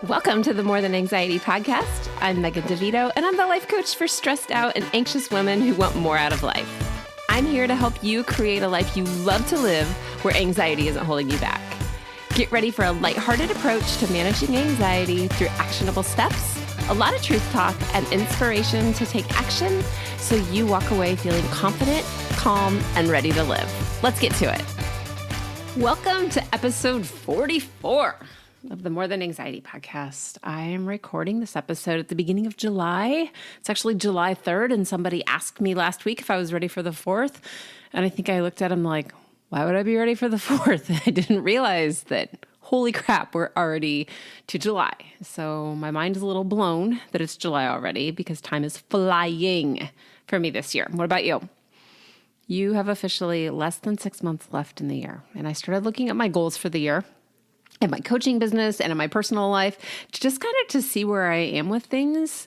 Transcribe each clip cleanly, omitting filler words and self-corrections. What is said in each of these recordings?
Welcome to the More Than Anxiety podcast. I'm Megan DeVito, and I'm the life coach for stressed out and anxious women who want more out of life. I'm here to help you create a life you love to live where anxiety isn't holding you back. Get ready for a lighthearted approach to managing anxiety through actionable steps, a lot of truth talk, and inspiration to take action so you walk away feeling confident, calm, and ready to live. Let's get to it. Welcome to episode 44 of the More Than Anxiety podcast. I am recording this episode at the beginning of July. It's actually July 3rd, and somebody asked me last week if I was ready for the 4th. And I think I looked at him like, why would I be ready for the 4th? I didn't realize that, holy crap, we're already to July. So my mind is a little blown that it's July already because time is flying for me this year. What about you? You have officially less than 6 months left in the year. And I started looking at my goals for the year in my coaching business and in my personal life to just kind of to see where I am with things.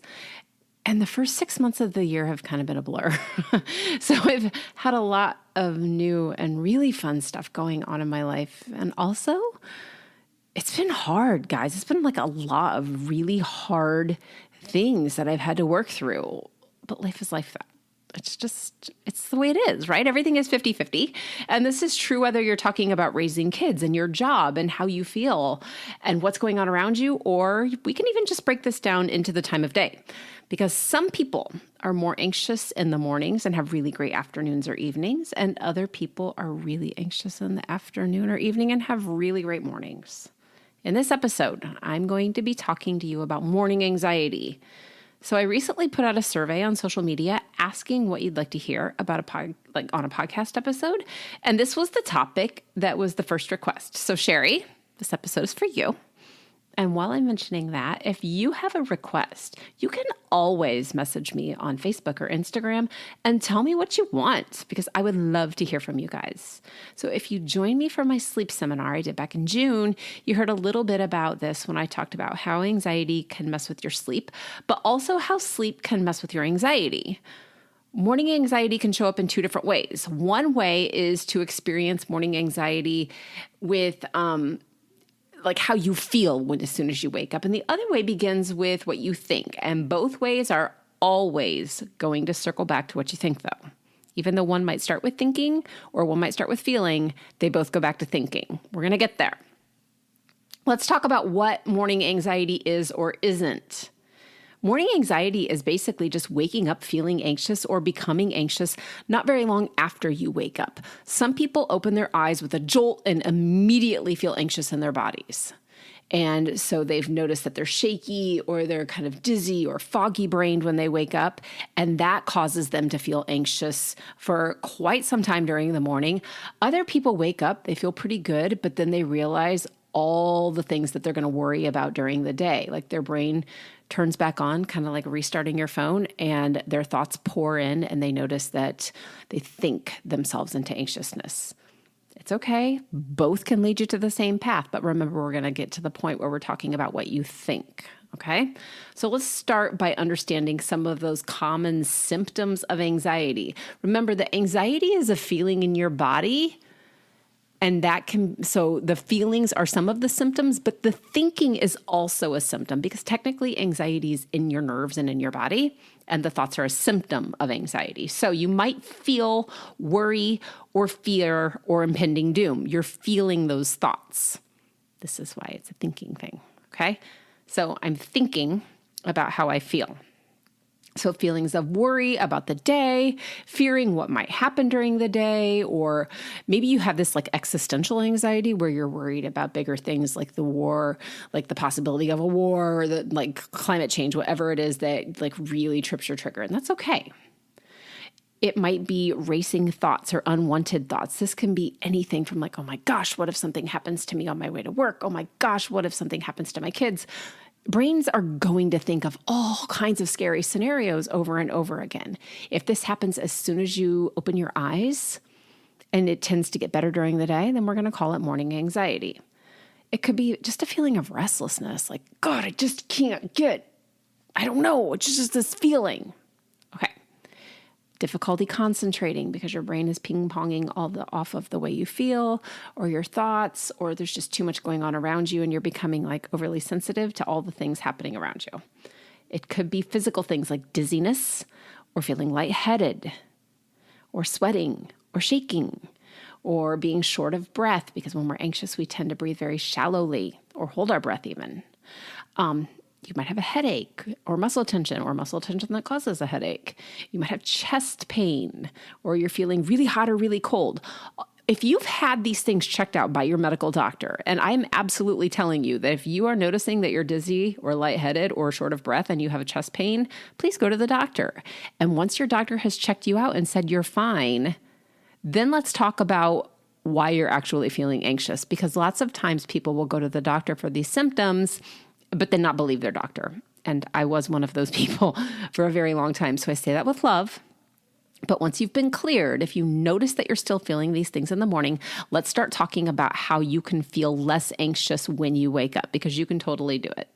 And the first 6 months of the year have kind of been a blur. So I've had a lot of new and really fun stuff going on in my life. And also, it's been hard, guys. It's been like a lot of really hard things that I've had to work through. But life is life. It's the way it is, right? Everything is 50-50. And this is true whether you're talking about raising kids and your job and how you feel and what's going on around you, or we can even just break this down into the time of day. Because some people are more anxious in the mornings and have really great afternoons or evenings, and other people are really anxious in the afternoon or evening and have really great mornings. In this episode, I'm going to be talking to you about morning anxiety. So I recently put out a survey on social media asking what you'd like to hear about on a podcast episode. And this was the topic that was the first request. So Sherry, this episode is for you. And while I'm mentioning that, if you have a request, you can always message me on Facebook or Instagram and tell me what you want, because I would love to hear from you guys. So if you join me for my sleep seminar I did back in June, you heard a little bit about this when I talked about how anxiety can mess with your sleep, but also how sleep can mess with your anxiety. Morning anxiety can show up in two different ways. One way is to experience morning anxiety with like how you feel as soon as you wake up. And the other way begins with what you think. And both ways are always going to circle back to what you think, though. Even though one might start with thinking or one might start with feeling, they both go back to thinking. We're going to get there. Let's talk about what morning anxiety is or isn't. Morning anxiety is basically just waking up feeling anxious or becoming anxious not very long after you wake up. Some people open their eyes with a jolt and immediately feel anxious in their bodies. And so they've noticed that they're shaky or they're kind of dizzy or foggy-brained when they wake up, and that causes them to feel anxious for quite some time during the morning. Other people wake up, they feel pretty good, but then they realize all the things that they're going to worry about during the day. Like their brain turns back on, kind of like restarting your phone, and their thoughts pour in and they notice that they think themselves into anxiousness. It's okay. Both can lead you to the same path, but remember, we're going to get to the point where we're talking about what you think. Okay? So let's start by understanding some of those common symptoms of anxiety. Remember that anxiety is a feeling in your body. And so the feelings are some of the symptoms, but the thinking is also a symptom, because technically anxiety is in your nerves and in your body, and the thoughts are a symptom of anxiety. So you might feel worry or fear or impending doom. You're feeling those thoughts. This is why it's a thinking thing, okay? So I'm thinking about how I feel. So feelings of worry about the day, fearing what might happen during the day, or maybe you have this like existential anxiety where you're worried about bigger things like the war, like the possibility of a war, or the like climate change, whatever it is that like really trips your trigger. And that's okay. It might be racing thoughts or unwanted thoughts. This can be anything from like, oh my gosh, what if something happens to me on my way to work? Oh my gosh, what if something happens to my kids? Brains are going to think of all kinds of scary scenarios over and over again. If this happens as soon as you open your eyes and it tends to get better during the day, then we're going to call it morning anxiety. It could be just a feeling of restlessness, like, God, I just can't I don't know, it's just this feeling. Okay. difficulty concentrating because your brain is ping-ponging off of the way you feel or your thoughts, or there's just too much going on around you and you're becoming like overly sensitive to all the things happening around you. It could be physical things like dizziness or feeling lightheaded or sweating or shaking or being short of breath, because when we're anxious, we tend to breathe very shallowly or hold our breath even. You might have a headache or muscle tension that causes a headache. You might have chest pain, or you're feeling really hot or really cold. If you've had these things checked out by your medical doctor, and I'm absolutely telling you that if you are noticing that you're dizzy or lightheaded or short of breath and you have a chest pain, please go to the doctor. And once your doctor has checked you out and said you're fine, then let's talk about why you're actually feeling anxious. Because lots of times people will go to the doctor for these symptoms, but then not believe their doctor. And I was one of those people for a very long time. So I say that with love. But once you've been cleared, if you notice that you're still feeling these things in the morning, let's start talking about how you can feel less anxious when you wake up, because you can totally do it.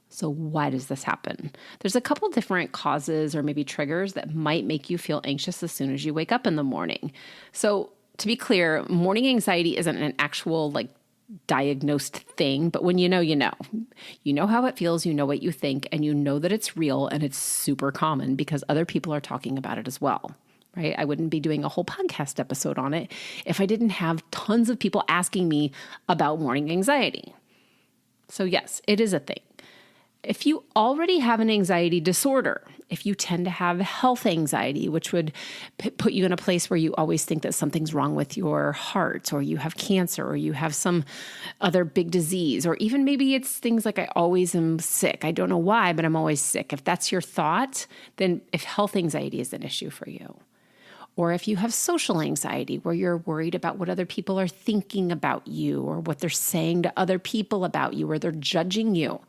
So why does this happen? There's a couple different causes or maybe triggers that might make you feel anxious as soon as you wake up in the morning. So to be clear, morning anxiety isn't an actual diagnosed thing, but when you know how it feels, you know what you think, and you know that it's real and it's super common because other people are talking about it as well, right? I wouldn't be doing a whole podcast episode on it if I didn't have tons of people asking me about morning anxiety. So yes, it is a thing. If you already have an anxiety disorder, if you tend to have health anxiety, which would put you in a place where you always think that something's wrong with your heart, or you have cancer, or you have some other big disease, or even maybe it's things like I always am sick. I don't know why, but I'm always sick. If that's your thought, then if health anxiety is an issue for you. Or if you have social anxiety where you're worried about what other people are thinking about you or what they're saying to other people about you, or they're judging you.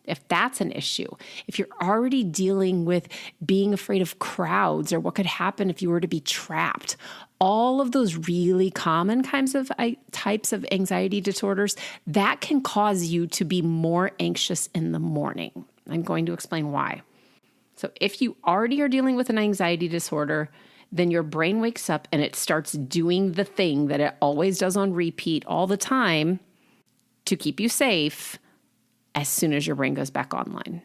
If that's an issue, if you're already dealing with being afraid of crowds or what could happen if you were to be trapped, all of those really common types of anxiety disorders, that can cause you to be more anxious in the morning. I'm going to explain why. So if you already are dealing with an anxiety disorder, then your brain wakes up and it starts doing the thing that it always does on repeat all the time to keep you safe as soon as your brain goes back online.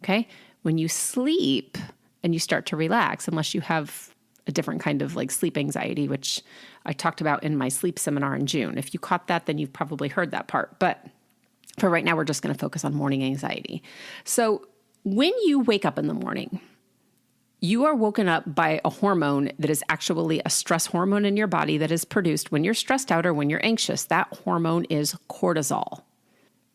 Okay? When you sleep and you start to relax, unless you have a different kind of sleep anxiety, which I talked about in my sleep seminar in June. If you caught that, then you've probably heard that part. But for right now, we're just going to focus on morning anxiety. So when you wake up in the morning, you are woken up by a hormone that is actually a stress hormone in your body that is produced when you're stressed out or when you're anxious. That hormone is cortisol.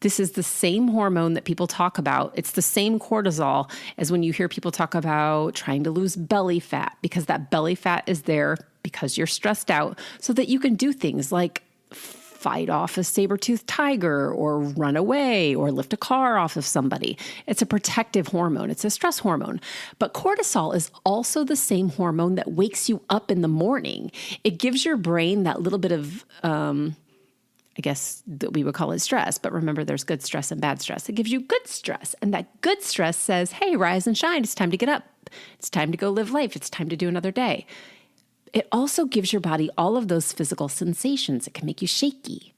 This is the same hormone that people talk about. It's the same cortisol as when you hear people talk about trying to lose belly fat, because that belly fat is there because you're stressed out so that you can do things like fight off a saber-toothed tiger or run away or lift a car off of somebody. It's a protective hormone. It's a stress hormone. But cortisol is also the same hormone that wakes you up in the morning. It gives your brain that little bit of I guess that we would call it stress, but remember there's good stress and bad stress. It gives you good stress, and that good stress says, hey, rise and shine. It's time to get up. It's time to go live life. It's time to do another day. It also gives your body all of those physical sensations. It can make you shaky.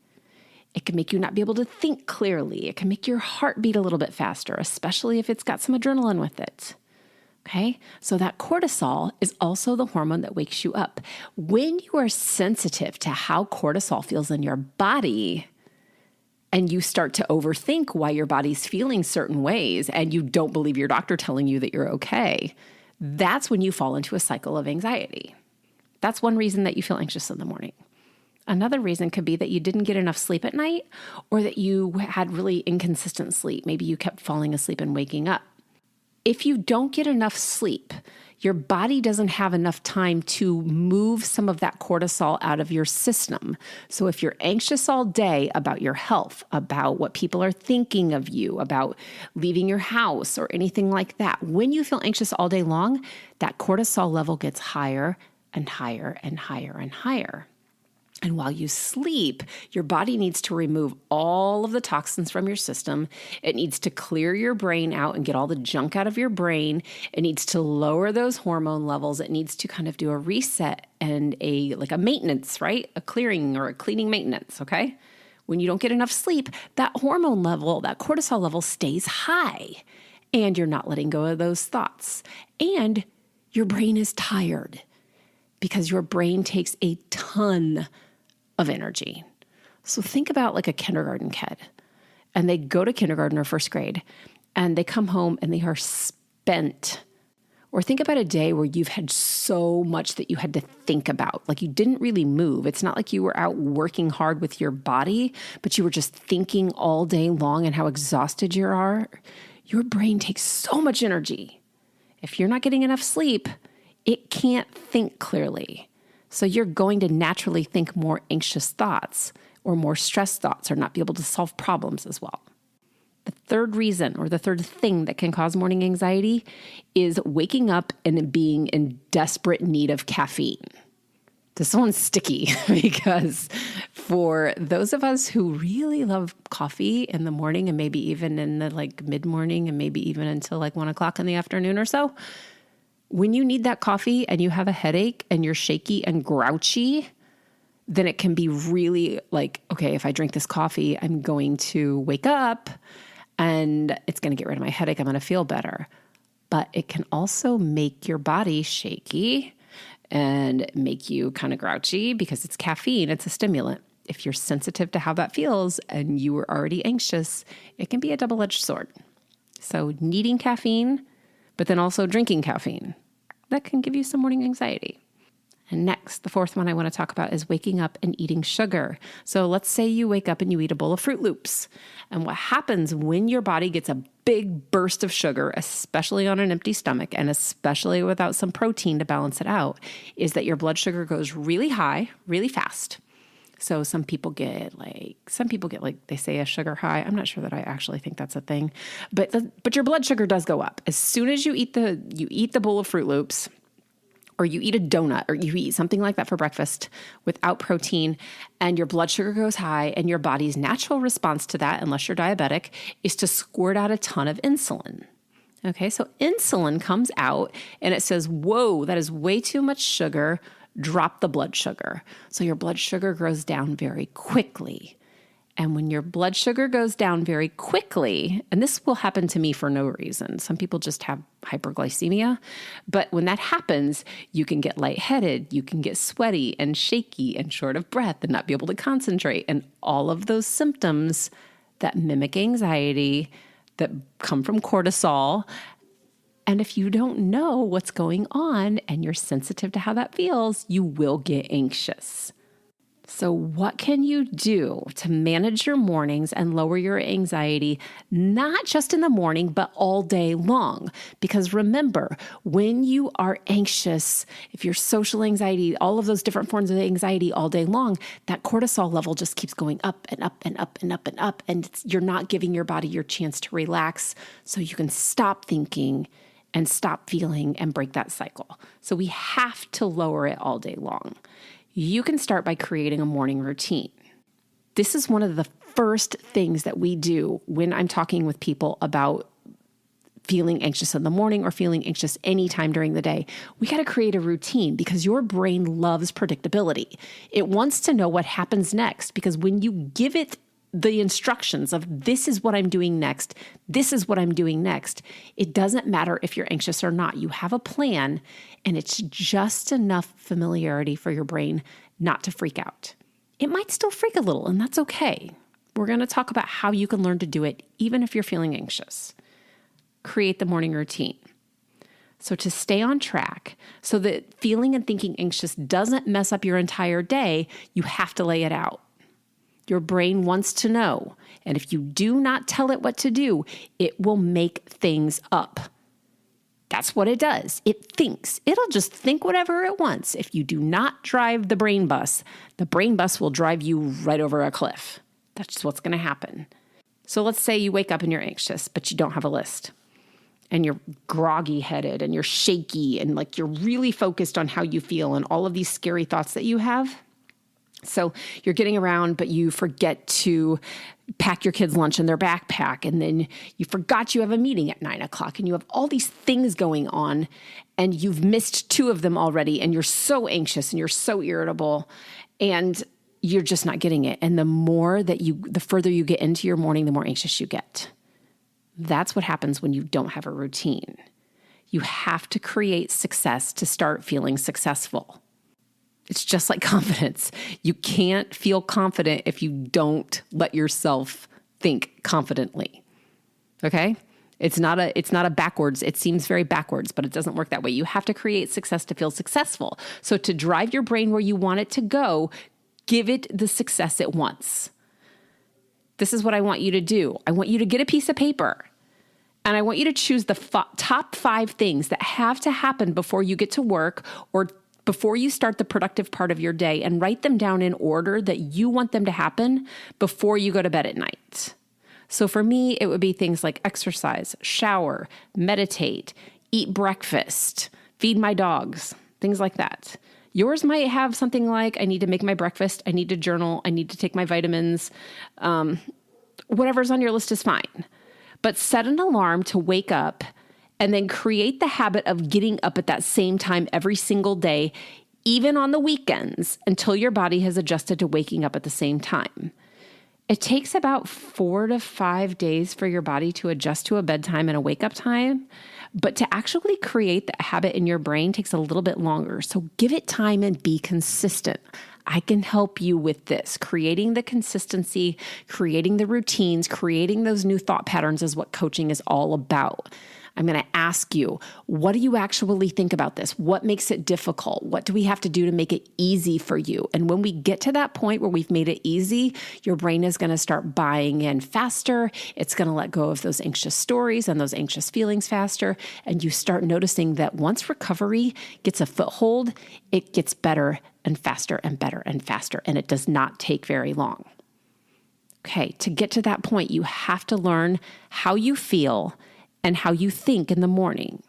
It can make you not be able to think clearly. It can make your heart beat a little bit faster, especially if it's got some adrenaline with it. Okay, so that cortisol is also the hormone that wakes you up. When you are sensitive to how cortisol feels in your body and you start to overthink why your body's feeling certain ways and you don't believe your doctor telling you that you're okay, that's when you fall into a cycle of anxiety. That's one reason that you feel anxious in the morning. Another reason could be that you didn't get enough sleep at night, or that you had really inconsistent sleep. Maybe you kept falling asleep and waking up. If you don't get enough sleep, your body doesn't have enough time to move some of that cortisol out of your system. So if you're anxious all day about your health, about what people are thinking of you, about leaving your house or anything like that, when you feel anxious all day long, that cortisol level gets higher and higher and higher and higher. And while you sleep, your body needs to remove all of the toxins from your system. It needs to clear your brain out and get all the junk out of your brain. It needs to lower those hormone levels. It needs to kind of do a reset and a maintenance, right? A clearing or a cleaning maintenance, okay? When you don't get enough sleep, that hormone level, that cortisol level stays high, and you're not letting go of those thoughts. And your brain is tired because your brain takes a ton of energy. So think about like a kindergarten kid, and they go to kindergarten or first grade and they come home and they are spent. Or think about a day where you've had so much that you had to think about, like you didn't really move. It's not like you were out working hard with your body, but you were just thinking all day long and how exhausted you are. Your brain takes so much energy. If you're not getting enough sleep, it can't think clearly. So you're going to naturally think more anxious thoughts or more stressed thoughts or not be able to solve problems as well. The third reason or the third thing that can cause morning anxiety is waking up and being in desperate need of caffeine. This one's sticky because for those of us who really love coffee in the morning and maybe even in the mid-morning and maybe even until 1 o'clock in the afternoon or so, when you need that coffee and you have a headache and you're shaky and grouchy, then it can be really okay, if I drink this coffee, I'm going to wake up and it's going to get rid of my headache. I'm going to feel better. But it can also make your body shaky and make you kind of grouchy because it's caffeine. It's a stimulant. If you're sensitive to how that feels and you were already anxious, it can be a double-edged sword. So needing caffeine, but then also drinking caffeine, that can give you some morning anxiety. And next, the fourth one I want to talk about is waking up and eating sugar. So let's say you wake up and you eat a bowl of Fruit Loops. And what happens when your body gets a big burst of sugar, especially on an empty stomach and especially without some protein to balance it out, is that your blood sugar goes really high, really fast. So some people get they say a sugar high. I'm not sure that I actually think that's a thing, but your blood sugar does go up as soon as you eat the bowl of Fruit Loops, or you eat a donut, or you eat something like that for breakfast without protein, and your blood sugar goes high, and your body's natural response to that, unless you're diabetic, is to squirt out a ton of insulin. Okay, so insulin comes out and it says, whoa, that is way too much sugar. Drop the blood sugar. So your blood sugar goes down very quickly. And when your blood sugar goes down very quickly, and this will happen to me for no reason. Some people just have hyperglycemia. But when that happens, you can get lightheaded, you can get sweaty and shaky and short of breath and not be able to concentrate. And all of those symptoms that mimic anxiety that come from cortisol. And if you don't know what's going on and you're sensitive to how that feels, you will get anxious. So what can you do to manage your mornings and lower your anxiety, not just in the morning, but all day long? Because remember, when you are anxious, if you're social anxiety, all of those different forms of anxiety all day long, that cortisol level just keeps going up and up and up and up and up. And you're not giving your body your chance to relax so you can stop thinking and stop feeling and break that cycle. So we have to lower it all day long. You can start by creating a morning routine. This is one of the first things that we do when I'm talking with people about feeling anxious in the morning or feeling anxious anytime during the day. We got to create a routine because your brain loves predictability. It wants to know what happens next because when you give it the instructions of this is what I'm doing next, this is what I'm doing next, it doesn't matter if you're anxious or not. You have a plan and it's just enough familiarity for your brain not to freak out. It might still freak a little and that's okay. We're going to talk about how you can learn to do it even if you're feeling anxious. Create the morning routine. So to stay on track, so that feeling and thinking anxious doesn't mess up your entire day, you have to lay it out. Your brain wants to know. And if you do not tell it what to do, it will make things up. That's what it does. It thinks. It'll just think whatever it wants. If you do not drive the brain bus will drive you right over a cliff. That's just what's going to happen. So let's say you wake up and you're anxious, but you don't have a list. And you're groggy headed and you're shaky and you're really focused on how you feel and all of these scary thoughts that you have. So you're getting around, but you forget to pack your kids' lunch in their backpack. And then you forgot you have a meeting at 9 o'clock and you have all these things going on and you've missed 2 of them already. And you're so anxious and you're so irritable and you're just not getting it. And the further you get into your morning, the more anxious you get. That's what happens when you don't have a routine. You have to create success to start feeling successful. It's just like confidence. You can't feel confident if you don't let yourself think confidently. Okay? It's not a backwards. It seems very backwards, but it doesn't work that way. You have to create success to feel successful. So to drive your brain where you want it to go, give it the success it wants. This is what I want you to do. I want you to get a piece of paper and I want you to choose the top 5 things that have to happen before you get to work or before you start the productive part of your day, and write them down in order that you want them to happen before you go to bed at night. So for me, it would be things like exercise, shower, meditate, eat breakfast, feed my dogs, things like that. Yours might have something like, I need to make my breakfast, I need to journal, I need to take my vitamins. Whatever's on your list is fine. But set an alarm to wake up and then create the habit of getting up at that same time every single day, even on the weekends, until your body has adjusted to waking up at the same time. It takes about 4 to 5 days for your body to adjust to a bedtime and a wake-up time, but to actually create the habit in your brain takes a little bit longer. So give it time and be consistent. I can help you with this. Creating the consistency, creating the routines, creating those new thought patterns is what coaching is all about. I'm going to ask you, what do you actually think about this? What makes it difficult? What do we have to do to make it easy for you? And when we get to that point where we've made it easy, your brain is going to start buying in faster. It's going to let go of those anxious stories and those anxious feelings faster. And you start noticing that once recovery gets a foothold, it gets better and faster and better and faster. And it does not take very long. Okay, to get to that point, you have to learn how you feel and how you think in the morning.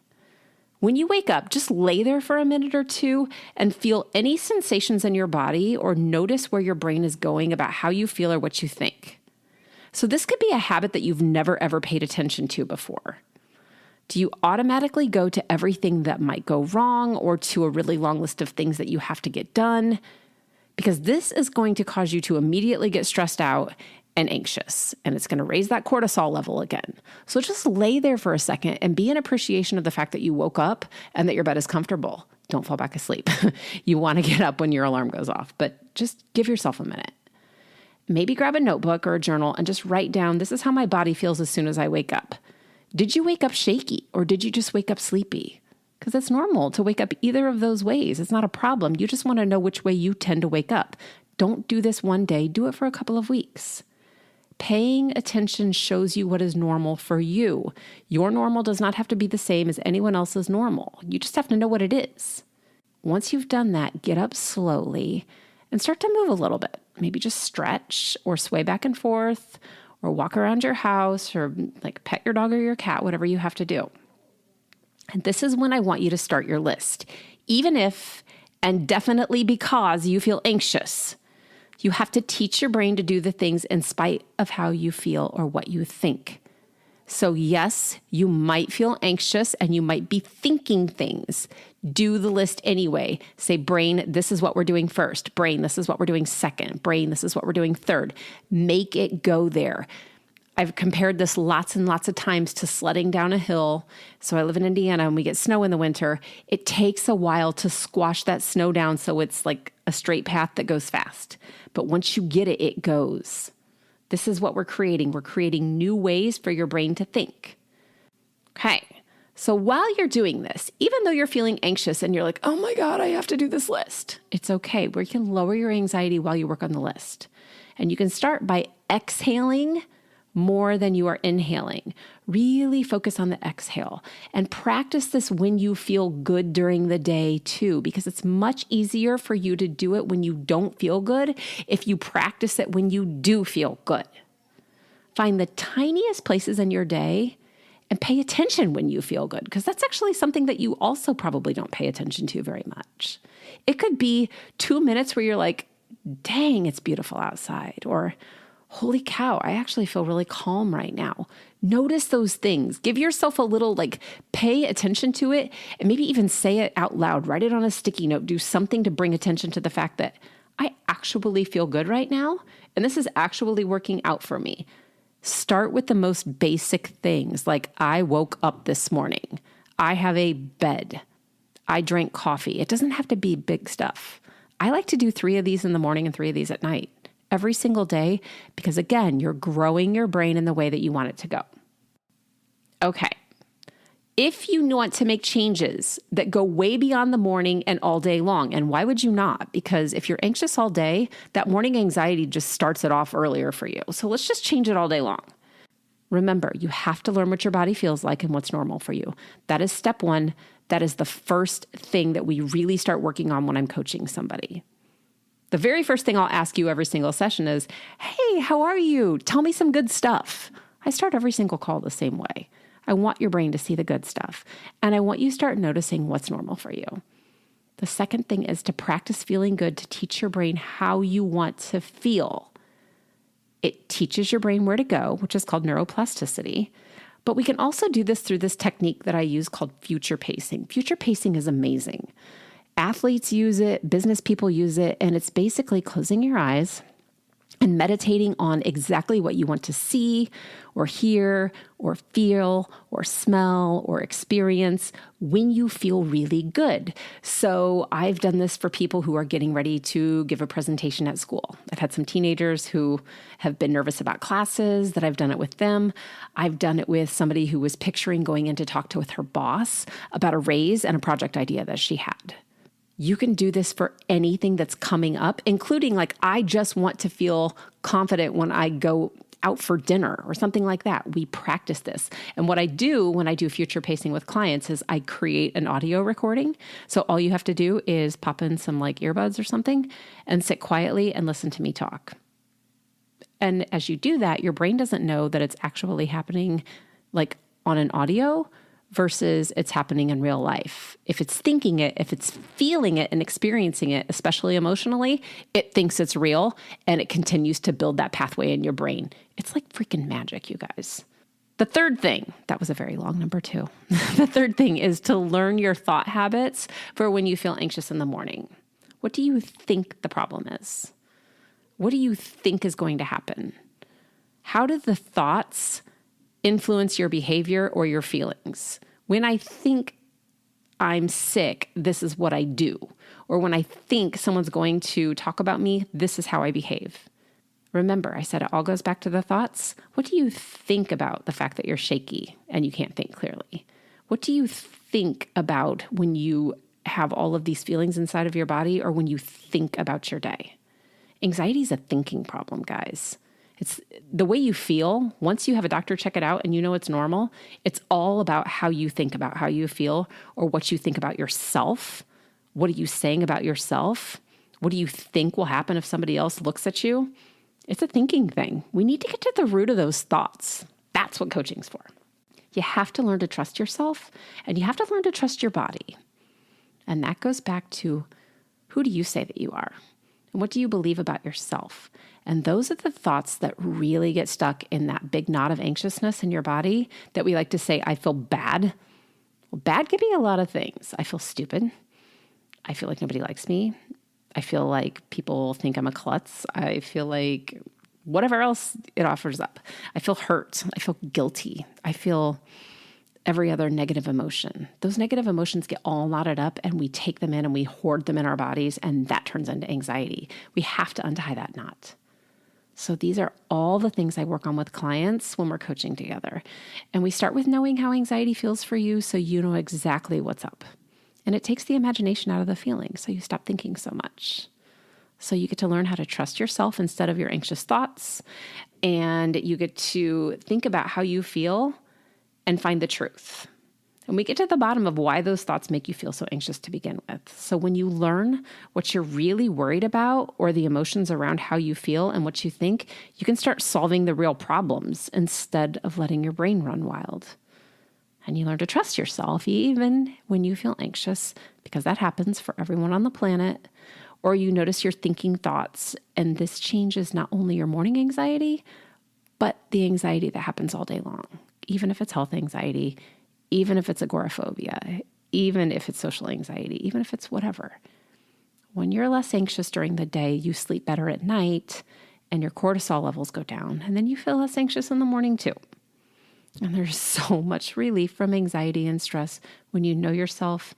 When you wake up, just lay there for a minute or 2 and feel any sensations in your body or notice where your brain is going about how you feel or what you think. So this could be a habit that you've never ever paid attention to before. Do you automatically go to everything that might go wrong or to a really long list of things that you have to get done? Because this is going to cause you to immediately get stressed out and anxious, and it's going to raise that cortisol level again. So just lay there for a second and be in appreciation of the fact that you woke up and that your bed is comfortable. Don't fall back asleep. You want to get up when your alarm goes off, but just give yourself a minute. Maybe grab a notebook or a journal and just write down, this is how my body feels as soon as I wake up. Did you wake up shaky or did you just wake up sleepy? Because it's normal to wake up either of those ways. It's not a problem. You just want to know which way you tend to wake up. Don't do this one day. Do it for a couple of weeks. Paying attention shows you what is normal for you. Your normal does not have to be the same as anyone else's normal. You just have to know what it is. Once you've done that, get up slowly and start to move a little bit. Maybe just stretch or sway back and forth or walk around your house or like pet your dog or your cat, whatever you have to do. And this is when I want you to start your list. Even if, and definitely because you feel anxious, you have to teach your brain to do the things in spite of how you feel or what you think. So yes, you might feel anxious and you might be thinking things. Do the list anyway. Say, brain, this is what we're doing first. Brain, this is what we're doing second. Brain, this is what we're doing third. Make it go there. I've compared this lots and lots of times to sledding down a hill. So I live in Indiana and we get snow in the winter. It takes a while to squash that snow down so it's like a straight path that goes fast. But once you get it, it goes. This is what we're creating. We're creating new ways for your brain to think. Okay. So while you're doing this, even though you're feeling anxious and you're like, oh my God, I have to do this list, it's okay. We can lower your anxiety while you work on the list. And you can start by exhaling more than you are inhaling. Really focus on the exhale and practice this when you feel good during the day too, because it's much easier for you to do it when you don't feel good if you practice it when you do feel good. Find the tiniest places in your day and pay attention when you feel good, because that's actually something that you also probably don't pay attention to very much. It could be 2 minutes where you're like, dang, it's beautiful outside, or holy cow, I actually feel really calm right now. Notice those things. Give yourself a little, pay attention to it, and maybe even say it out loud. Write it on a sticky note. Do something to bring attention to the fact that I actually feel good right now, and this is actually working out for me. Start with the most basic things, like I woke up this morning. I have a bed. I drank coffee. It doesn't have to be big stuff. I like to do 3 of these in the morning and 3 of these at night every single day because, again, you're growing your brain in the way that you want it to go. Okay. If you want to make changes that go way beyond the morning and all day long, and why would you not? Because if you're anxious all day, that morning anxiety just starts it off earlier for you. So let's just change it all day long. Remember, you have to learn what your body feels like and what's normal for you. That is step 1. That is the first thing that we really start working on when I'm coaching somebody. The very first thing I'll ask you every single session is, hey, how are you? Tell me some good stuff. I start every single call the same way. I want your brain to see the good stuff. And I want you to start noticing what's normal for you. The second thing is to practice feeling good to teach your brain how you want to feel. It teaches your brain where to go, which is called neuroplasticity. But we can also do this through this technique that I use called future pacing. Future pacing is amazing. Athletes use it, business people use it, and it's basically closing your eyes and meditating on exactly what you want to see or hear or feel or smell or experience when you feel really good. So I've done this for people who are getting ready to give a presentation at school. I've had some teenagers who have been nervous about classes that I've done it with them. I've done it with somebody who was picturing going in to talk with her boss about a raise and a project idea that she had. You can do this for anything that's coming up, including I just want to feel confident when I go out for dinner or something like that. We practice this. And what I do when I do future pacing with clients is I create an audio recording. So all you have to do is pop in some earbuds or something and sit quietly and listen to me talk. And as you do that, your brain doesn't know that it's actually happening on an audio versus it's happening in real life. If it's thinking it, if it's feeling it and experiencing it, especially emotionally, it thinks it's real and it continues to build that pathway in your brain. It's like freaking magic, you guys. The third thing, that was a very long number 2. The third thing is to learn your thought habits for when you feel anxious in the morning. What do you think the problem is? What do you think is going to happen? How do the thoughts influence your behavior or your feelings? When I think I'm sick, this is what I do. Or when I think someone's going to talk about me, this is how I behave. Remember, I said it all goes back to the thoughts. What do you think about the fact that you're shaky and you can't think clearly? What do you think about when you have all of these feelings inside of your body or when you think about your day? Anxiety is a thinking problem, guys. It's the way you feel. Once you have a doctor check it out and you know it's normal, it's all about how you think about how you feel or what you think about yourself. What are you saying about yourself? What do you think will happen if somebody else looks at you? It's a thinking thing. We need to get to the root of those thoughts. That's what coaching's for. You have to learn to trust yourself and you have to learn to trust your body. And that goes back to, who do you say that you are? And what do you believe about yourself? And those are the thoughts that really get stuck in that big knot of anxiousness in your body that we like to say, I feel bad. Well, bad can be a lot of things. I feel stupid. I feel like nobody likes me. I feel like people think I'm a klutz. I feel like whatever else it offers up. I feel hurt. I feel guilty. I feel every other negative emotion. Those negative emotions get all knotted up and we take them in and we hoard them in our bodies, and that turns into anxiety. We have to untie that knot. So these are all the things I work on with clients when we're coaching together. And we start with knowing how anxiety feels for you so you know exactly what's up. And it takes the imagination out of the feeling so you stop thinking so much. So you get to learn how to trust yourself instead of your anxious thoughts. And you get to think about how you feel and find the truth. And we get to the bottom of why those thoughts make you feel so anxious to begin with. So when you learn what you're really worried about or the emotions around how you feel and what you think, you can start solving the real problems instead of letting your brain run wild. And you learn to trust yourself even when you feel anxious, because that happens for everyone on the planet. or you notice your thinking thoughts, and this changes not only your morning anxiety, but the anxiety that happens all day long, even if it's health anxiety, even if it's agoraphobia, even if it's social anxiety, even if it's whatever. When you're less anxious during the day, you sleep better at night and your cortisol levels go down, and then you feel less anxious in the morning too. And there's so much relief from anxiety and stress when you know yourself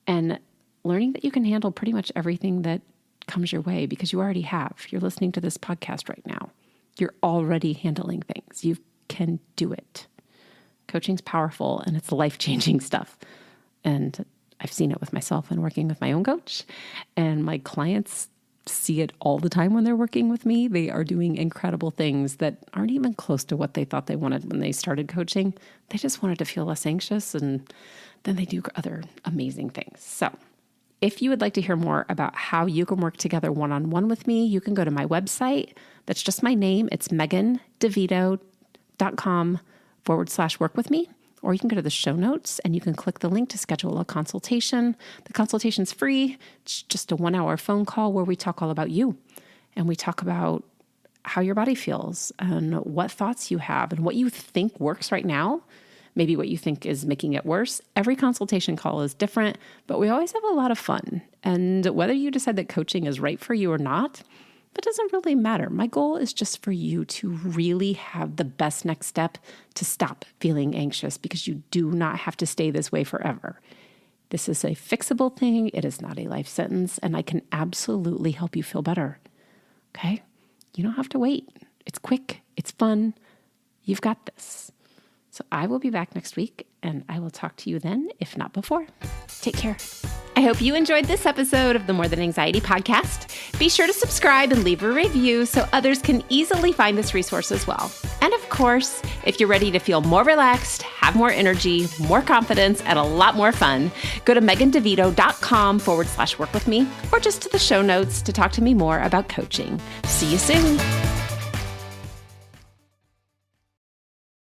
and learning that you can handle pretty much everything that comes your way because you already have. You're listening to this podcast right now. You're already handling things. You can do it. Coaching's powerful and it's life-changing stuff. And I've seen it with myself and working with my own coach, and my clients see it all the time when they're working with me. They are doing incredible things that aren't even close to what they thought they wanted when they started coaching. They just wanted to feel less anxious, and then they do other amazing things. So if you would like to hear more about how you can work together one-on-one with me, you can go to my website. That's just my name. It's megandevito.com/work with me. Or you can go to the show notes and you can click the link to schedule a consultation. The consultation's free. It's just a 1-hour phone call where we talk all about you. And we talk about how your body feels and what thoughts you have and what you think works right now. Maybe what you think is making it worse. Every consultation call is different, but we always have a lot of fun. And whether you decide that coaching is right for you or not, that doesn't really matter. My goal is just for you to really have the best next step to stop feeling anxious, because you do not have to stay this way forever. This is a fixable thing. It is not a life sentence, and I can absolutely help you feel better. Okay? You don't have to wait. It's quick. It's fun. You've got this. So I will be back next week, and I will talk to you then, if not before. Take care. I hope you enjoyed this episode of the More Than Anxiety podcast. Be sure to subscribe and leave a review so others can easily find this resource as well. And of course, if you're ready to feel more relaxed, have more energy, more confidence, and a lot more fun, go to megandevito.com/work with me, or just to the show notes to talk to me more about coaching. See you soon.